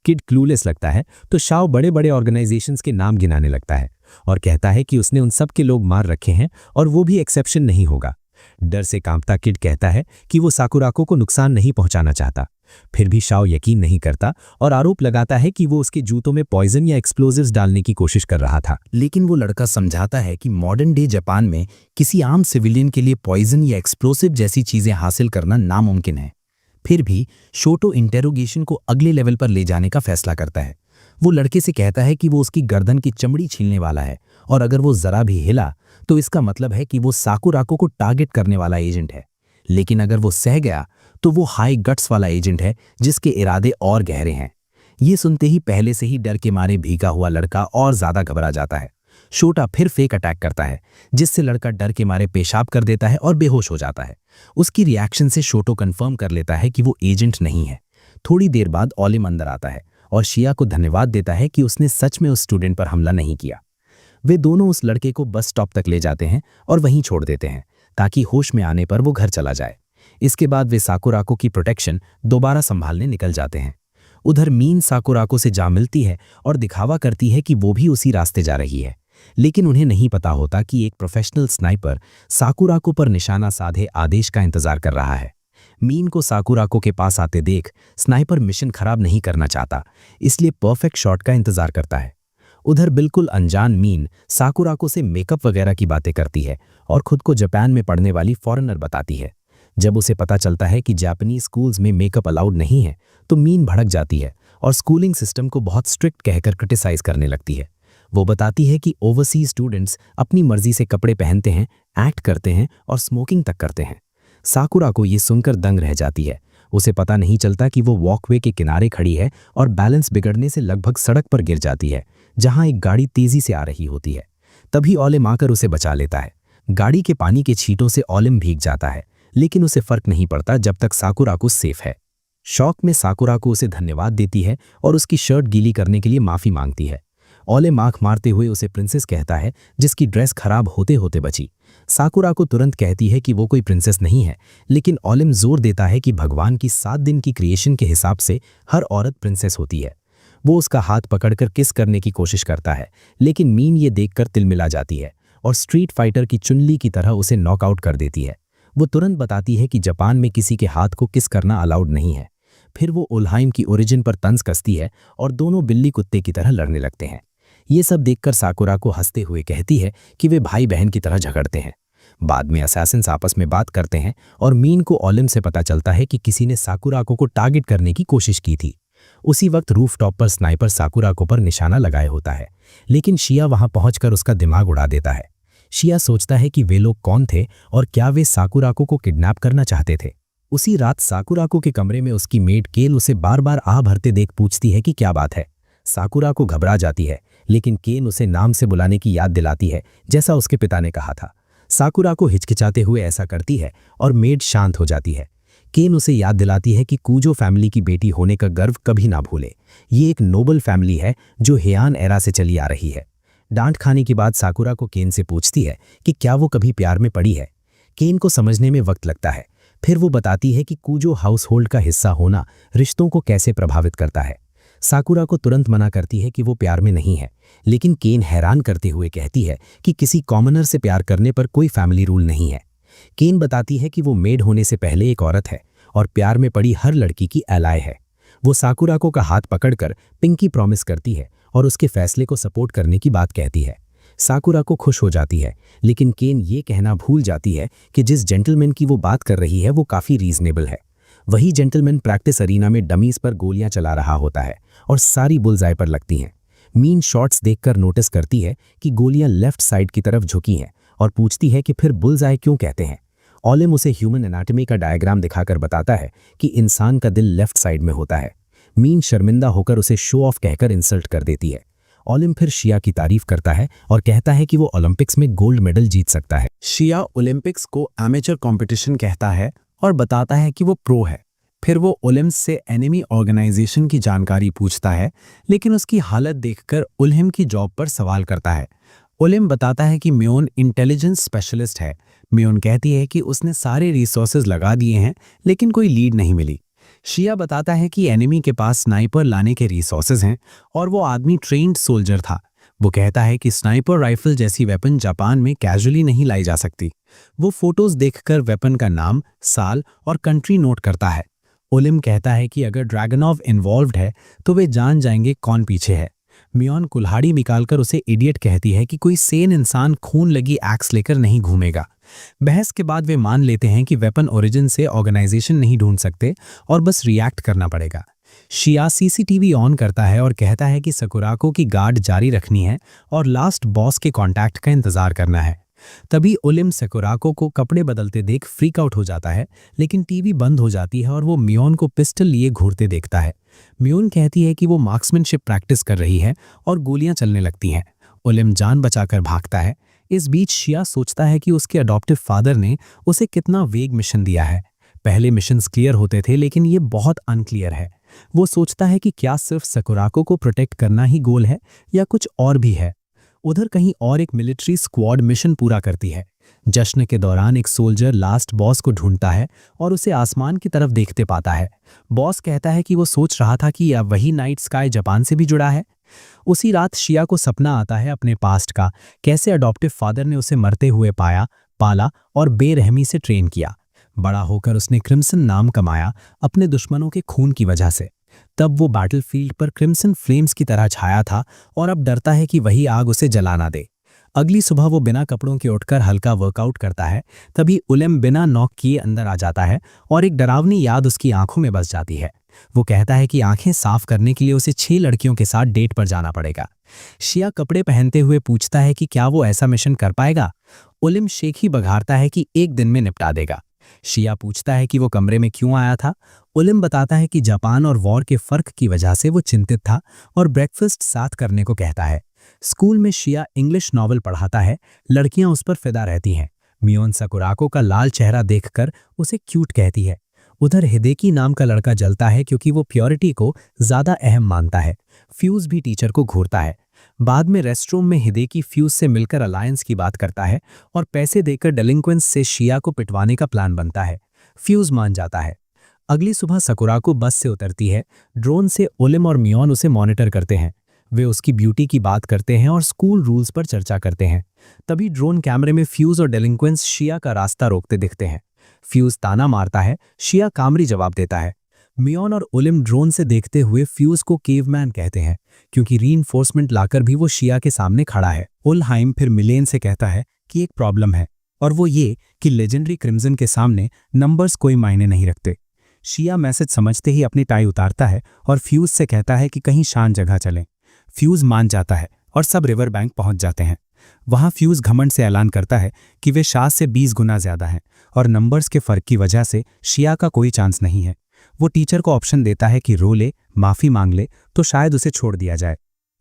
किड क्लूलेस लगता है तो शाओ बड़े बड़े ऑर्गेनाइजेशंस के नाम गिनाने लगता है और कहता है कि उसने उन सब के लोग मार रखे हैं और वो भी एक्सेप्शन नहीं होगा। डर से कांपता किड कहता है कि वो साकुराको को नुकसान नहीं पहुंचाना चाहता। फिर भी शाओ यकीन नहीं करता और आरोप लगाता है कि वो उसके जूतों में पॉइजन या एक्सप्लोजिव्स डालने की कोशिश कर रहा था। लेकिन वो लड़का समझाता है कि मॉडर्न डे जापान में किसी आम सिविलियन के लिए पॉइजन या एक्सप्लोसिव जैसी चीजें हासिल करना नामुमकिन है। फिर भी शोटो इंटेरोगेशन को अगले लेवल पर ले जाने का फैसला करता है। वो लड़के से कहता है कि वो उसकी गर्दन की चमड़ी छीलने वाला है और अगर वो जरा भी हिला तो इसका मतलब है कि वो साकुराको को टारगेट करने वाला एजेंट है। लेकिन अगर वो सह गया तो वो हाई गट्स वाला एजेंट है जिसके इरादे और गहरे हैं। ये सुनते ही पहले से ही डर के मारे भीगा हुआ लड़का और ज्यादा घबरा जाता है। शोटा फिर फेक अटैक करता है जिससे लड़का डर के मारे पेशाब कर देता है और बेहोश हो जाता है। उसकी रिएक्शन से शोटो कंफर्म कर लेता है कि वो एजेंट नहीं है। थोड़ी देर बाद ओलिम अंदर आता है और शिया को धन्यवाद देता है कि उसने सच में उस स्टूडेंट पर हमला नहीं किया। वे दोनों उस लड़के को बस स्टॉप तक ले जाते हैं और वहीं छोड़ देते हैं ताकि होश में आने पर वो घर चला जाए। इसके बाद वे साकुराको की प्रोटेक्शन दोबारा संभालने निकल जाते हैं। उधर मीन साकुराको से जा मिलती है और दिखावा करती है कि वो भी उसी रास्ते जा रही है, लेकिन उन्हें नहीं पता होता कि एक प्रोफेशनल स्नाइपर साकुराको पर निशाना साधे आदेश का इंतजार कर रहा है। मीन को साकुराको के पास आते देख स्नाइपर मिशन खराब नहीं करना चाहता, इसलिए परफेक्ट शॉट का इंतजार करता है। उधर बिल्कुल अनजान मीन साकुराको से मेकअप वगैरह की बातें करती है और खुद को जापान में पढ़ने वाली फॉरेनर बताती है। जब उसे पता चलता है कि जापानी स्कूल्स में मेकअप अलाउड नहीं है तो मीन भड़क जाती है और स्कूलिंग सिस्टम को बहुत स्ट्रिक्ट कहकर क्रिटिसाइज करने लगती है। वो बताती है कि ओवरसीज स्टूडेंट्स अपनी मर्जी से कपड़े पहनते हैं, एक्ट करते हैं और स्मोकिंग तक करते हैं। साकुराको ये सुनकर दंग रह जाती है। उसे पता नहीं चलता कि वो वॉकवे के किनारे खड़ी है और बैलेंस बिगड़ने से लगभग सड़क पर गिर जाती है जहां एक गाड़ी तेजी से आ रही होती है। तभी ओलिम आकर उसे बचा लेता है। गाड़ी के पानी के छींटों से ओलिम भीग जाता है, लेकिन उसे फर्क नहीं पड़ता जब तक साकुराको सेफ है। शौक में साकुराको उसे धन्यवाद देती है और उसकी शर्ट गीली करने के लिए माफी मांगती है। ओलिम आंख मारते हुए उसे प्रिंसेस कहता है, जिसकी ड्रेस खराब होते होते बची। साकुरा को तुरंत कहती है कि वो कोई प्रिंसेस नहीं है, लेकिन ओलिम जोर देता है कि भगवान की 7 दिन की क्रिएशन के हिसाब से हर औरत प्रिंसेस होती है। वो उसका हाथ पकड़कर किस करने की कोशिश करता है, लेकिन मीन ये देखकर तिलमिला जाती है और स्ट्रीट फाइटर की चुनली की तरह उसे नॉकआउट कर देती है। वो तुरंत बताती है कि जापान में किसी के हाथ को किस करना अलाउड नहीं है। फिर वो ओल्हाइम की ओरिजिन पर तंज कसती है और दोनों बिल्ली कुत्ते की तरह लड़ने लगते हैं। ये सब देखकर साकुरा को हंसते हुए कहती है कि वे भाई बहन की तरह झगड़ते हैं। बाद में असैसिन्स आपस में बात करते हैं और मीन को ओलिम से पता चलता है कि किसी ने साकुराको को टारगेट करने की कोशिश की थी। उसी वक्त रूफटॉप पर स्नाइपर साकुराको पर निशाना लगाए होता है, लेकिन शिया वहां पहुंचकर उसका दिमाग उड़ा देता है। शिया सोचता है कि वे लोग कौन थे और क्या वे साकुराको को किडनैप करना चाहते थे। उसी रात साकुराको के कमरे में उसकी मेड केन उसे बार बार आह भरते देख पूछती है कि क्या बात है। साकुराको घबरा जाती है, लेकिन केन उसे नाम से बुलाने की याद दिलाती है, जैसा उसके पिता ने कहा था। साकुराको हिचकिचाते हुए ऐसा करती है और मेड शांत हो जाती है। केन उसे याद दिलाती है कि कूजो फैमिली की बेटी होने का गर्व कभी ना भूले। ये एक नोबल फैमिली है जो हेयान एरा से चली आ रही है। डांट खाने के बाद साकुराको केन से पूछती है कि क्या वो कभी प्यार में पड़ी है। केन को समझने में वक्त लगता है। फिर वो बताती है कि कूजो हाउस होल्ड का हिस्सा होना रिश्तों को कैसे प्रभावित करता है। साकुराको तुरंत मना करती है कि वो प्यार में नहीं है, लेकिन केन हैरान करते हुए कहती है कि किसी कॉमनर से प्यार करने पर कोई फैमिली रूल नहीं है। केन बताती है कि वो मेड होने से पहले एक औरत है और प्यार में पड़ी हर लड़की की एलाय है। वो साकुराको का हाथ पकड़कर पिंकी प्रॉमिस करती है और उसके फैसले को सपोर्ट करने की बात कहती है। साकुराको खुश हो जाती है, लेकिन केन ये कहना भूल जाती है कि जिस जेंटलमैन की वो बात कर रही है वो काफ़ी रीजनेबल है। वही जेंटलमैन प्रैक्टिस अरीना में डमीज पर गोलियां चला रहा होता है और सारी बुलजाई पर लगती हैं। मीन शॉट्स देखकर नोटिस करती है कि गोलियां लेफ्ट साइड की तरफ झुकी हैं और पूछती है कि फिर बुलजाई क्यों कहते हैं। ओलिम उसे ह्यूमन एनाटॉमी का डायग्राम दिखाकर बताता है कि इंसान का दिल लेफ्ट साइड में होता है। मीन शर्मिंदा होकर उसे शो ऑफ कहकर इंसल्ट कर देती है। ओलिम फिर शिया की तारीफ करता है और कहता है कि वो ओलंपिक्स में गोल्ड मेडल जीत सकता है। शिया ओलंपिक्स को एमेचर कंपटीशन कहता है और बताता है कि वो प्रो है। फिर वो ओलिम्स से एनिमी ऑर्गेनाइजेशन की जानकारी पूछता है, लेकिन उसकी हालत देखकर उल्हिम की जॉब पर सवाल करता है। ओलिम बताता है कि म्योन इंटेलिजेंस स्पेशलिस्ट है। म्योन कहती है कि उसने सारे रिसोर्सेज लगा दिए हैं, लेकिन कोई लीड नहीं मिली। शिया बताता है कि एनिमी के पास स्नाइपर लाने के रिसोर्सेज हैं और वो आदमी ट्रेन्ड सोल्जर था। वो कहता है कि स्नाइपर राइफल जैसी वेपन जापान में कैजुअली नहीं लाई जा सकती। वो फोटोज देखकर वेपन का नाम, साल और कंट्री नोट करता है। ओलिम कहता है कि अगर ड्रैगनोव इन्वॉल्व्ड है तो वे जान जाएंगे कौन पीछे है। म्योन कुल्हाड़ी निकालकर उसे इडियट कहती है कि कोई सेन इंसान खून लगी एक्स लेकर नहीं घूमेगा। बहस के बाद वे मान लेते हैं कि वेपन ओरिजिन से ऑर्गेनाइजेशन नहीं ढूंढ सकते और बस रिएक्ट करना पड़ेगा। शिया सीसीटीवी ऑन करता है और कहता है कि साकुराको की गार्ड जारी रखनी है और लास्ट बॉस के कॉन्टैक्ट का इंतजार करना है। तभी ओलिम साकुराको को कपड़े बदलते देख फ्रीक आउट हो जाता है, लेकिन टीवी बंद हो जाती है और वो म्योन को पिस्टल लिए घूरते देखता है। म्योन कहती है कि वो मार्क्समैनशिप प्रैक्टिस कर रही है और गोलियां चलने लगती हैं। ओलिम जान बचाकर भागता है। इस बीच शिया सोचता है कि उसके अडॉप्टिव फादर ने उसे कितना वेग मिशन दिया है। पहले मिशंस क्लियर होते थे, लेकिन ये बहुत अनक्लियर है। वो सोचता है कि क्या सिर्फ साकुराको को प्रोटेक्ट करना ही गोल है या कुछ और भी है। उधर कहीं और एक मिलिट्री स्क्वाड मिशन पूरा करती है। जश्न के दौरान एक सोल्जर लास्ट बॉस को ढूंढता है और उसे आसमान की तरफ देखते पाता है। बॉस कहता है कि वो सोच रहा था कि यह वही नाइट स्काई जापान से भी जुड़ा है। उसी रात शिया को सपना आता है अपने पास्ट का, कैसे अडॉप्टिव फादर ने उसे मरते हुए पाया, पाला और बेरहमी से ट्रेन किया। बड़ा होकर उसने क्रिम्सन नाम कमाया अपने दुश्मनों के खून की वजह से। तब वो बैटलफील्ड पर क्रिम्सन फ्लेम्स की तरह छाया था और अब डरता है कि वही आग उसे जला ना दे। अगली सुबह वो बिना कपड़ों के उठकर हल्का वर्कआउट करता है। तभी उलिम बिना नॉक किए अंदर आ जाता है और एक डरावनी याद उसकी आंखों में बस जाती है। वो कहता है कि आंखें साफ करने के लिए उसे 6 लड़कियों के साथ डेट पर जाना पड़ेगा। शिया कपड़े पहनते हुए पूछता है कि क्या वो ऐसा मिशन कर पाएगा। उलिम शेख ही बघारता है कि एक दिन में निपटा देगा। शिया पूछता है कि वो कमरे में क्यों आया था। उलिम बताता है कि जापान और वॉर के फर्क की वजह से वो चिंतित था और ब्रेकफास्ट साथ करने को कहता है। स्कूल में शिया इंग्लिश नॉवल पढ़ाता है। लड़कियां उस पर फिदा रहती हैं। मियोन साकुराको का लाल चेहरा देखकर उसे क्यूट कहती है। उधर हिदेकी नाम का लड़का जलता है क्योंकि वो प्योरिटी को ज्यादा अहम मानता है। फ्यूज भी टीचर को घूरता है। बाद में रेस्टरूम में हिदेकी फ्यूज से मिलकर अलायंस की बात करता है और पैसे देकर डेलिंक्वेंस से शिया को पिटवाने का प्लान बनता है। फ्यूज मान जाता है। अगली सुबह सकुराको बस से उतरती है। ड्रोन से ओलिम और मियोन उसे मॉनिटर करते हैं। वे उसकी ब्यूटी की बात करते हैं और स्कूल रूल्स पर चर्चा करते हैं। तभी ड्रोन कैमरे में फ्यूज और डेलिंक्वेंस शिया का रास्ता रोकते दिखते हैं। फ्यूज ताना मारता है, शिया कामरी जवाब देता है। मियोन और ओलिम ड्रोन से देखते हुए फ्यूज को केवमैन कहते हैं, क्योंकि रीइंफोर्समेंट लाकर भी वो शिया के सामने खड़ा है। ओलहाइम फिर मिलेन से कहता है कि एक प्रॉब्लम है, और वो ये कि लेजेंडरी क्रिम्सन के सामने नंबर्स कोई मायने नहीं रखते। शिया मैसेज समझते ही अपनी टाई उतारता है और फ्यूज से कहता है कि कहीं शांत जगह चलें। फ्यूज मान जाता है और सब रिवर बैंक पहुंच जाते हैं। वहां फ्यूज घमंड से ऐलान करता है कि वे शाह से 20 गुना ज्यादा हैं और नंबर्स के फर्क की वजह से शिया का कोई चांस नहीं है। वो टीचर को ऑप्शन देता है कि रो ले, माफी मांग ले तो शायद उसे छोड़ दिया जाए।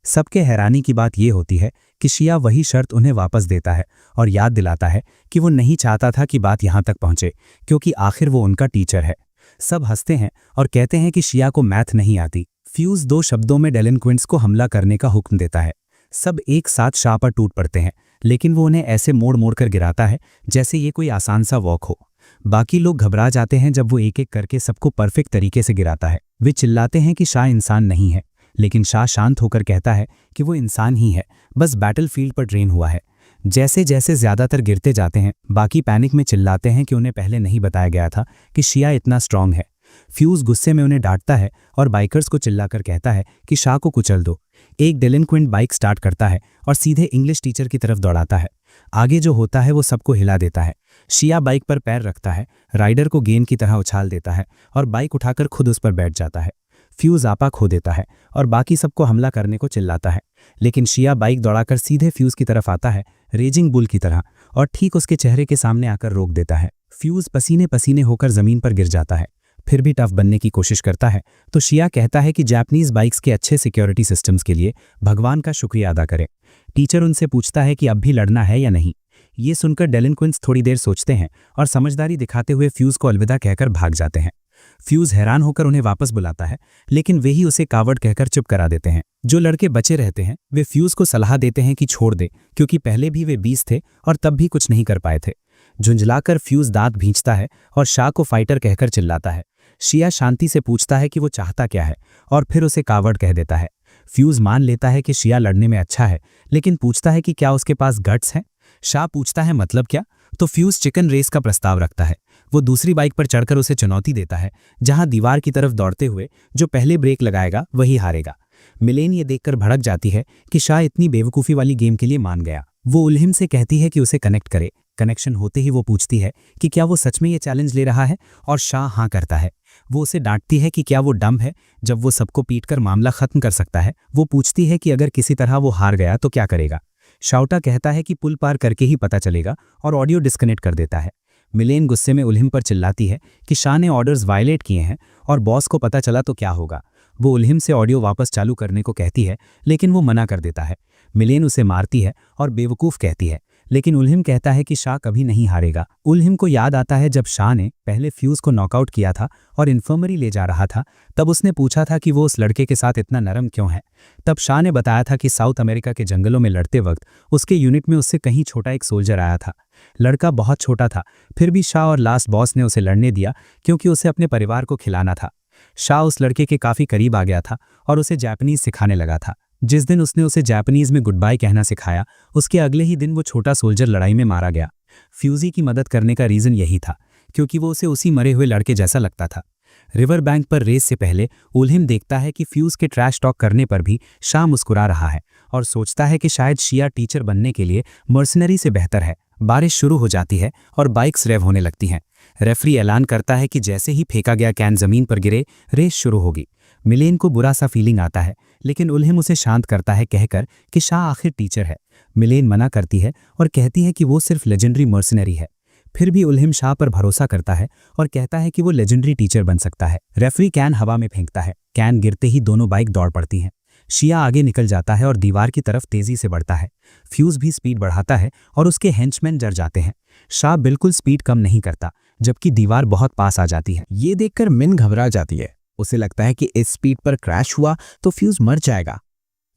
सबके हैरानी की बात यह होती है कि शिया वही शर्त उन्हें वापस देता है और याद दिलाता है कि वो नहीं चाहता था कि बात यहां तक पहुंचे, क्योंकि आखिर वो उनका टीचर है। सब हंसते हैं और कहते हैं कि शिया को मैथ नहीं आती। फ्यूज 2 शब्दों में डेलिंक्वेंट्स को हमला करने का हुक्म देता है। सब एक साथ शाह पर टूट पड़ते हैं, लेकिन वो उन्हें ऐसे मोड़ मोड़ कर गिराता है जैसे ये कोई आसान सा वॉक हो। बाकी लोग घबरा जाते हैं जब वो एक एक करके सबको परफेक्ट तरीके से गिराता है। वे चिल्लाते हैं कि शाह इंसान नहीं है, लेकिन शाह शांत होकर कहता है कि वो इंसान ही है, बस बैटलफील्ड पर ट्रेन हुआ है। जैसे जैसे ज्यादातर गिरते जाते हैं, बाकी पैनिक में चिल्लाते हैं कि उन्हें पहले नहीं बताया गया था कि शिया इतना स्ट्रांग है। फ्यूज गुस्से में उन्हें डांटता है और बाइकर्स को चिल्लाकर कहता है कि शाह को कुचल दो। एक डेलिंक्वेंट बाइक स्टार्ट करता है और सीधे इंग्लिश टीचर की तरफ दौड़ाता है। आगे जो होता है वो सबको हिला देता है। शिया बाइक पर पैर रखता है, राइडर को गेंद की तरह उछाल देता है और बाइक उठाकर खुद उस पर बैठ जाता है। फ्यूज आपा खो देता है और बाकी सबको हमला करने को चिल्लाता है, लेकिन शिया बाइक दौड़ाकर सीधे फ्यूज की तरफ आता है, रेजिंग बुल की तरह, और ठीक उसके चेहरे के सामने आकर रोक देता है। फ्यूज पसीने पसीने होकर जमीन पर गिर जाता है। फिर भी टफ बनने की कोशिश करता है तो शिया कहता है कि जापानीज बाइक्स के अच्छे सिक्योरिटी सिस्टम्स के लिए भगवान का शुक्रिया अदा करें। टीचर उनसे पूछता है कि अब भी लड़ना है या नहीं। ये सुनकर डेलिंक्वेंट्स थोड़ी देर सोचते हैं और समझदारी दिखाते हुए फ्यूज को अलविदा कहकर भाग जाते हैं। फ्यूज हैरान होकर उन्हें वापस बुलाता है, लेकिन वे ही उसे कावड़ कहकर चुप करा देते हैं। जो लड़के बचे रहते हैं वे फ्यूज को सलाह देते हैं कि छोड़ दे, क्योंकि पहले भी वे 20 थे और तब भी कुछ नहीं कर पाए थे। झुंझलाकर फ्यूज दांत भींचता है और शाह को फाइटर कहकर चिल्लाता है। शिया शांति से पूछता है कि वो चाहता क्या है और फिर उसे कावड़ कह देता है। फ्यूज मान लेता है कि शिया लड़ने में अच्छा है, लेकिन पूछता है कि क्या उसके पास गट्स हैं। शाह पूछता है मतलब क्या, तो फ्यूज चिकन रेस का प्रस्ताव रखता है। वो दूसरी बाइक पर चढ़कर उसे चुनौती देता है, जहां दीवार की तरफ दौड़ते हुए जो पहले ब्रेक लगाएगा वही हारेगा। मिलेन ये देखकर भड़क जाती है कि शाह इतनी बेवकूफ़ी वाली गेम के लिए मान गया। वो उल्हिम से कहती है कि उसे कनेक्ट करे। कनेक्शन होते ही वो पूछती है कि क्या वो सच में ये चैलेंज ले रहा है, और शाह हाँ करता है। वो उसे डांटती है कि क्या वो डम है जब वो सबको पीटकर मामला खत्म कर सकता है। वो पूछती है कि अगर किसी तरह वो हार गया तो क्या करेगा। शाउटा कहता है कि पुल पार करके ही पता चलेगा और ऑडियो डिस्कनेक्ट कर देता है। मिलेन गुस्से में उल्हिम पर चिल्लाती है कि शाह ने ऑर्डर्स वायलेट किए हैं और बॉस को पता चला तो क्या होगा। वो उल्हिम से ऑडियो वापस चालू करने को कहती है, लेकिन वो मना कर देता है। मिलेन उसे मारती है और बेवकूफ़ कहती है, लेकिन उल्हिम कहता है कि शाह कभी नहीं हारेगा। उल्हिम को याद आता है जब शाह ने पहले फ्यूज को नॉकआउट किया था और इन्फर्मरी ले जा रहा था, तब उसने पूछा था कि वो उस लड़के के साथ इतना नरम क्यों है। तब शाह ने बताया था कि साउथ अमेरिका के जंगलों में लड़ते वक्त उसके यूनिट में उससे कहीं छोटा एक सोल्जर आया था। लड़का बहुत छोटा था, फिर भी शाह और लास्ट बॉस ने उसे लड़ने दिया क्योंकि उसे अपने परिवार को खिलाना था। शाह उस लड़के के काफ़ी करीब आ गया था और उसे जापानीज सिखाने लगा था। जिस दिन उसने उसे जापानीज में गुड बाय कहना सिखाया, उसके अगले ही दिन वो छोटा सोल्जर लड़ाई में मारा गया। फ्यूजी की मदद करने का रीज़न यही था, क्योंकि वो उसे उसी मरे हुए लड़के जैसा लगता था। रिवर बैंक पर रेस से पहले उल्हिम देखता है कि फ्यूज के ट्रैश टॉक करने पर भी शाह मुस्कुरा रहा है और सोचता है कि शायद शिया टीचर बनने के लिए मर्सनरी से बेहतर है। बारिश शुरू हो जाती है और बाइक्स रेव होने लगती हैं। रेफरी ऐलान करता है कि जैसे ही फेंका गया कैन जमीन पर गिरे, रेस शुरू होगी। मिलेन को बुरा सा फीलिंग आता है, लेकिन उल्हिम उसे शांत करता है कहकर कि शाह आखिर टीचर है। मिलेन मना करती है और कहती है कि वो सिर्फ लेजेंडरी मर्सनरी है। फिर भी उल्हिम शाह पर भरोसा करता है और कहता है कि वो लेजेंडरी टीचर बन सकता है। रेफरी कैन हवा में फेंकता है। कैन गिरते ही दोनों बाइक दौड़ पड़ती हैं। शिया आगे निकल जाता है और दीवार की तरफ तेजी से बढ़ता है। फ्यूज भी स्पीड बढ़ाता है और उसके हेंचमैन डर जाते हैं। शाह बिल्कुल स्पीड कम नहीं करता, जबकि दीवार बहुत पास आ जाती है। ये देखकर मिन घबरा जाती है। उसे लगता है कि इस स्पीड पर क्रैश हुआ तो फ्यूज मर जाएगा।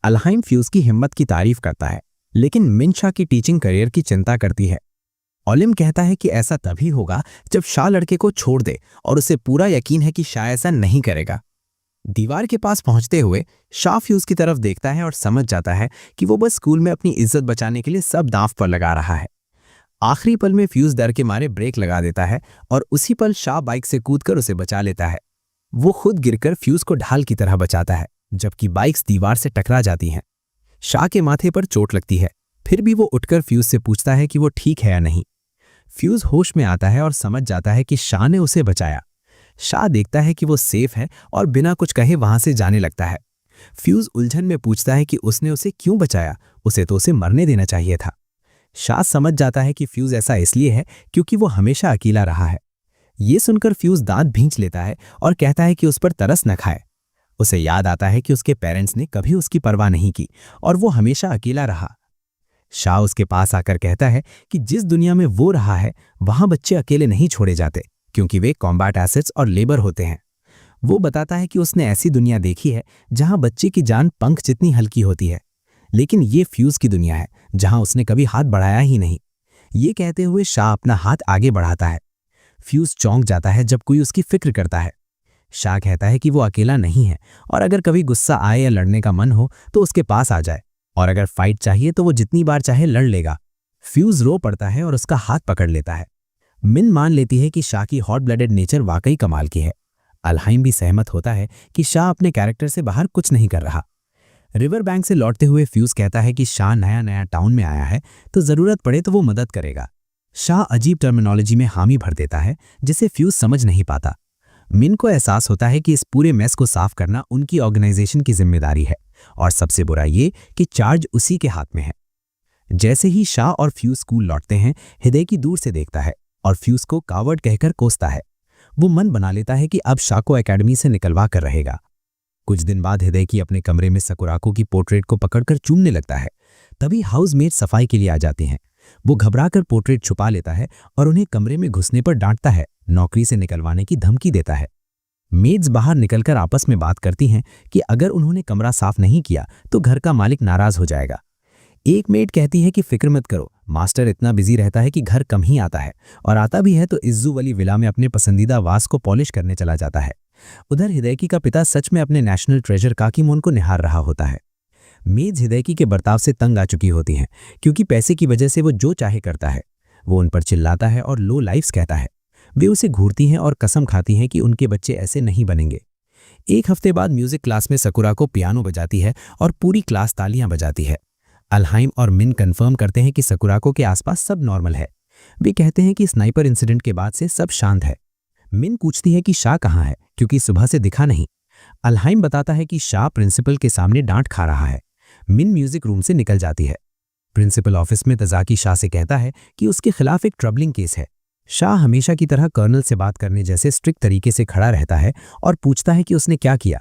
अलहाइम फ्यूज की हिम्मत की तारीफ करता है, लेकिन मिन शाह की टीचिंग करियर की चिंता करती है। ओलिम कहता है कि ऐसा तभी होगा जब शाह लड़के को छोड़ दे और उसे पूरा यकीन है कि शाह ऐसा नहीं करेगा। दीवार के पास पहुंचते हुए शाह फ्यूज की तरफ देखता है और समझ जाता है कि वो बस स्कूल में अपनी इज्जत बचाने के लिए सब दांव पर लगा रहा है। आखिरी पल में फ्यूज डर के मारे ब्रेक लगा देता है और उसी पल शाह बाइक से कूदकर उसे बचा लेता है। वो खुद गिरकर फ्यूज को ढाल की तरह बचाता है, जबकि बाइक्स दीवार से टकरा जाती हैं। शाह के माथे पर चोट लगती है, फिर भी वो उठकर फ्यूज से पूछता है कि वो ठीक है या नहीं। फ्यूज होश में आता है और समझ जाता है कि शाह ने उसे बचाया। शाह देखता है कि वो सेफ है और बिना कुछ कहे वहां से जाने लगता है। फ्यूज उलझन में पूछता है कि उसने उसे क्यों बचाया, उसे तो उसे मरने देना चाहिए था। शाह समझ जाता है कि फ्यूज ऐसा इसलिए है क्योंकि वो हमेशा अकेला रहा है। ये सुनकर फ्यूज दांत भींच लेता है और कहता है कि उस पर तरस न खाए। उसे याद आता है कि उसके पेरेंट्स ने कभी उसकी परवाह नहीं की और वो हमेशा अकेला रहा। शाह उसके पास आकर कहता है कि जिस दुनिया में वो रहा है वहां बच्चे अकेले नहीं छोड़े जाते, क्योंकि वे कॉम्बैट एसेट्स और लेबर होते हैं। वो बताता है कि उसने ऐसी दुनिया देखी है जहां बच्चे की जान पंख जितनी हल्की होती है, लेकिन ये फ्यूज की दुनिया है जहां उसने कभी हाथ बढ़ाया ही नहीं। ये कहते हुए शाह अपना हाथ आगे बढ़ाता है। फ्यूज चौंक जाता है जब कोई उसकी फिक्र करता है। शाह कहता है कि वो अकेला नहीं है और अगर कभी गुस्सा आए या लड़ने का मन हो तो उसके पास आ जाए, और अगर फाइट चाहिए तो वो जितनी बार चाहे लड़ लेगा। फ्यूज रो पड़ता है और उसका हाथ पकड़ लेता है। मिन मान लेती है कि शाह की हॉट ब्लडेड नेचर वाकई कमाल की है। अलहाइम भी सहमत होता है कि शाह अपने कैरेक्टर से बाहर कुछ नहीं कर रहा। रिवर बैंक से लौटते हुए फ्यूज कहता है कि शाह नया नया टाउन में आया है तो जरूरत पड़े तो वो मदद करेगा। शाह अजीब टर्मिनोलॉजी में हामी भर देता है जिसे फ्यूज समझ नहीं पाता। मिन को एहसास होता है कि इस पूरे मैस को साफ करना उनकी ऑर्गेनाइजेशन की जिम्मेदारी है, और सबसे बुरा ये कि चार्ज उसी के हाथ में है। जैसे ही शाह और फ्यूज स्कूल लौटते हैं, हिदेकी दूर से देखता है और फ्यूज को कावर्ड कहकर कोसता है। वो मन बना लेता है कि अब शाह को एकेडमी से निकलवा कर रहेगा। कुछ दिन बाद हिदेकी अपने कमरे में सकुराको की पोर्ट्रेट को पकड़कर चूमने लगता है। तभी हाउसमेट सफाई के लिए आ जाती हैं। वो घबराकर पोर्ट्रेट छुपा लेता है और उन्हें कमरे में घुसने पर डांटता है, नौकरी से निकलवाने की धमकी देता है। मेड्स बाहर निकलकर आपस में बात करती हैं कि अगर उन्होंने कमरा साफ नहीं किया तो घर का मालिक नाराज हो जाएगा। एक मेड कहती है कि फिक्र मत करो, मास्टर इतना बिजी रहता है कि घर कम ही आता है, और आता भी है तो इज्जू वाली विला में अपने पसंदीदा वास को पॉलिश करने चला जाता है। उधर हिदैकी का पिता सच में अपने नेशनल ट्रेजर काकीमोन को निहार रहा होता है। मेड्स हिदैकी के बर्ताव से तंग आ चुकी होती हैं, क्योंकि पैसे की वजह से वो जो चाहे करता है। वो उन पर चिल्लाता है और लो लाइफ्स कहता है। वे उसे घूरती हैं और कसम खाती हैं कि उनके बच्चे ऐसे नहीं बनेंगे। एक हफ्ते बाद म्यूजिक क्लास में सकुराको पियानो बजाती है और पूरी क्लास तालियां बजाती है। अलहाइम और मिन कंफर्म करते हैं कि सकुराको के आसपास सब नॉर्मल है। वे कहते हैं कि स्नाइपर इंसिडेंट के बाद से सब शांत है। मिन पूछती है कि शाह कहाँ है, क्योंकि सुबह से दिखा नहीं। अलहाइम बताता है कि शाह प्रिंसिपल के सामने डांट खा रहा है। मिन म्यूजिक रूम से निकल जाती है। प्रिंसिपल ऑफिस में तजाकी शाह से कहता है कि उसके खिलाफ एक ट्रबलिंग केस है। शाह हमेशा की तरह कर्नल से बात करने जैसे स्ट्रिक्ट तरीके से खड़ा रहता है और पूछता है कि उसने क्या किया।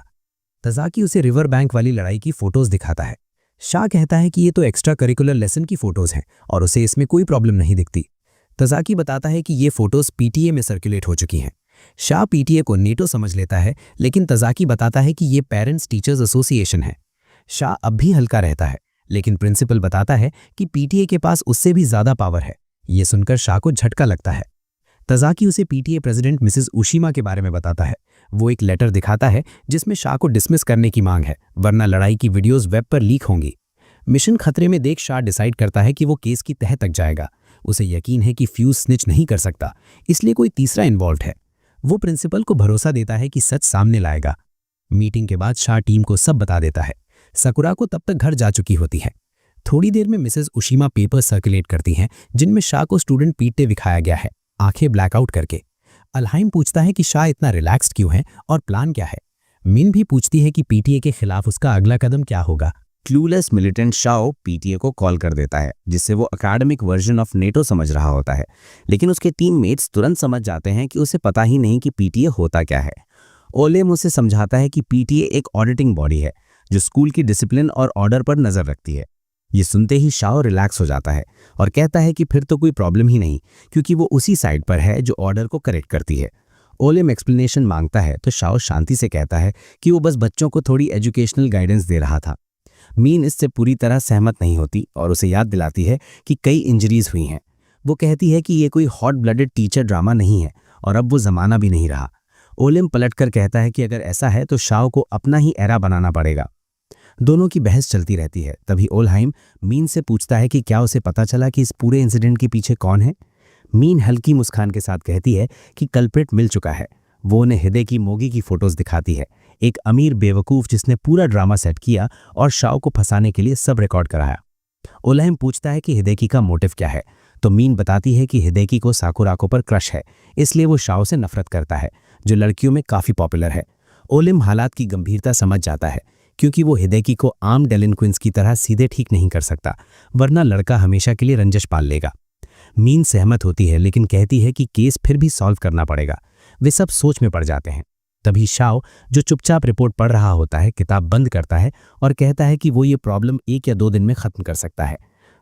तजाकी उसे रिवर बैंक वाली लड़ाई की फोटोज दिखाता है। शाह कहता है कि ये तो एक्स्ट्रा करिकुलर लेसन की फोटोज हैं और उसे इसमें कोई प्रॉब्लम नहीं दिखती। तजाकी बताता है कि ये फोटोज पीटीए में सर्कुलेट हो चुकी हैं। शाह पीटीए को नेटो समझ लेता है, लेकिन तजाकी बताता है कि ये पेरेंट्स टीचर्स एसोसिएशन है। शाह अब भी हल्का रहता है, लेकिन प्रिंसिपल बताता है कि पीटीए के पास उससे भी ज्यादा पावर है। ये सुनकर शाह को झटका लगता है। तजाकी उसे पीटीए प्रेसिडेंट मिसेस उशीमा के बारे में बताता है। वो एक लेटर दिखाता है जिसमें शाह को डिसमिस करने की मांग है, वरना लड़ाई की वीडियोस वेब पर लीक होंगी। मिशन खतरे में देख शाह डिसाइड करता है कि वो केस की तह तक जाएगा। उसे यकीन है कि फ्यूज स्निच नहीं कर सकता, इसलिए कोई तीसरा इन्वॉल्व है। वो प्रिंसिपल को भरोसा देता है कि सच सामने लाएगा। मीटिंग के बाद शाह टीम को सब बता देता है। सकुराको तब तक घर जा चुकी होती है। थोड़ी देर में मिसेस उशीमा पेपर सर्कुलेट करती हैं जिनमें शाह को स्टूडेंट पीटते दिखाया गया है, आंखें ब्लैकआउट करके। अलहाइम पूछता है कि शाह इतना रिलैक्स्ड क्यों है और प्लान क्या है। मिन भी पूछती है कि पीटीए के खिलाफ उसका अगला कदम क्या होगा। क्लूलेस मिलिटेंट शाओ पीटीए को कॉल कर देता है, जिससे वो एकेडमिक वर्जन ऑफ नेटो समझ रहा होता है, लेकिन उसके टीममेट्स तुरंत समझ जाते हैं कि उसे पता ही नहीं कि पीटीए होता क्या है। ओलेम उसे समझाता है कि पीटीए एक ऑडिटिंग बॉडी है जो स्कूल की डिसिप्लिन और ऑर्डर पर नजर रखती है। ये सुनते ही शाओ रिलैक्स हो जाता है और कहता है कि फिर तो कोई प्रॉब्लम ही नहीं, क्योंकि वो उसी साइड पर है जो ऑर्डर को करेक्ट करती है। ओलेम एक्सप्लेनेशन मांगता है तो शाओ शांति से कहता है कि वो बस बच्चों को थोड़ी एजुकेशनल गाइडेंस दे रहा था। मीन इससे पूरी तरह सहमत नहीं होती और उसे याद दिलाती है कि कई इंजरीज हुई हैं। वो कहती है कि ये कोई हॉट ब्लडेड टीचर ड्रामा नहीं है और अब वो जमाना भी नहीं रहा। ओलिम पलटकर कहता है कि अगर ऐसा है तो शाओ को अपना ही एरा बनाना पड़ेगा। दोनों की बहस चलती रहती है। तभी ओलहाइम मीन से पूछता है कि क्या उसे पता चला कि इस पूरे इंसिडेंट के पीछे कौन है। मीन हल्की मुस्कान के साथ कहती है कि कल्प्रिट मिल चुका है। वो उन्हें हिदेकी मोगी की फोटोज दिखाती है, एक अमीर बेवकूफ जिसने पूरा ड्रामा सेट किया और शाओ को फंसाने के लिए सब रिकॉर्ड कराया। ओलहाइम पूछता है कि हिदेकी का मोटिव क्या है, तो मीन बताती है कि हिदेकी को साकुराको पर क्रश है, इसलिए वो शाओ से नफरत करता है, जो लड़कियों में काफी पॉपुलर है। ओलिम हालात की गंभीरता समझ जाता है, क्योंकि वो हिदेकी को आम डेलिंक्वेंट्स की तरह सीधे ठीक नहीं कर सकता, वरना लड़का हमेशा के लिए रंजिश पाल लेगा। मीन सहमत होती है, लेकिन कहती है कि केस फिर भी सॉल्व करना पड़ेगा। वे सब सोच में पड़ जाते हैं। तभी शाओ, जो चुपचाप रिपोर्ट पढ़ रहा होता है, किताब बंद करता है और कहता है कि वो ये प्रॉब्लम 1 या 2 दिन में खत्म कर सकता है।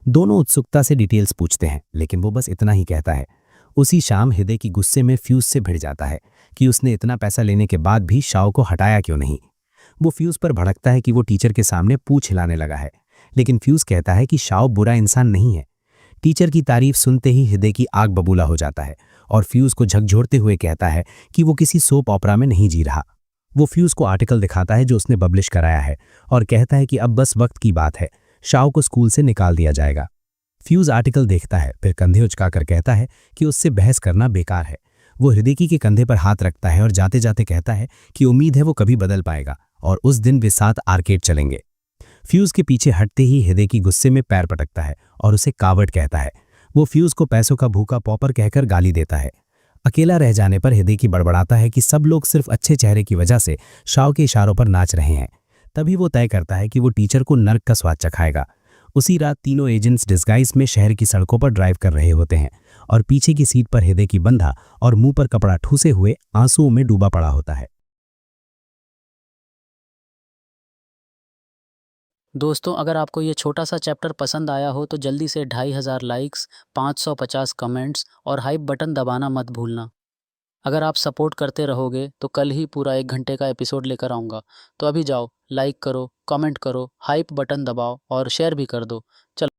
दोनों उत्सुकता से डिटेल्स पूछते हैं, लेकिन वो बस इतना ही कहता है। उसी शाम हिदेकी गुस्से में फ्यूज से भिड़ जाता है कि उसने इतना पैसा लेने के बाद भी शाओ को हटाया क्यों नहीं। वो फ्यूज पर भड़कता है कि वो टीचर के सामने पूंछ हिलाने लगा है, लेकिन फ्यूज कहता है कि शाओ बुरा इंसान नहीं है। टीचर की तारीफ सुनते ही हिदेकी आग बबूला हो जाता है और फ्यूज को झकझोरते हुए कहता है कि वो किसी सोप ऑपरा में नहीं जी रहा। वो फ्यूज को आर्टिकल दिखाता है जो उसने पब्लिश कराया है और कहता है कि अब बस वक्त की बात है, शाओ को स्कूल से निकाल दिया जाएगा। फ्यूज आर्टिकल देखता है, फिर कंधे उचकाकर कहता है कि उससे बहस करना बेकार है। वो हिदेकी के कंधे पर हाथ रखता है और जाते जाते कहता है कि उम्मीद है वो कभी बदल पाएगा और उस दिन वे साथ आर्केड चलेंगे। फ्यूज के पीछे हटते ही हिदेकी गुस्से में पैर पटकता है और उसे कावड़ कहता है। वो फ्यूज को पैसों का भूखा पॉपर कहकर गाली देता है। अकेला रह जाने पर हिदेकी बड़बड़ाता है कि सब लोग सिर्फ अच्छे चेहरे की वजह से शाओ के इशारों पर नाच रहे हैं। तभी वो तय करता है कि वो टीचर को नर्क का स्वाद चखाएगा। उसी रात तीनों एजेंट्स डिस्गाइज में शहर की सड़कों पर ड्राइव कर रहे होते हैं और पीछे की सीट पर हिदेकी बंधा और मुंह पर कपड़ा ठूसे हुए आंसुओं में डूबा पड़ा होता है। दोस्तों, अगर आपको ये छोटा सा चैप्टर पसंद आया हो तो जल्दी से 2500 लाइक्स, 550 कमेंट्स और हाइप बटन दबाना मत भूलना। अगर आप सपोर्ट करते रहोगे तो कल ही पूरा 1 घंटे का एपिसोड लेकर आऊँगा। तो अभी जाओ, लाइक करो, कमेंट करो, हाइप बटन दबाओ और शेयर भी कर दो। चलो।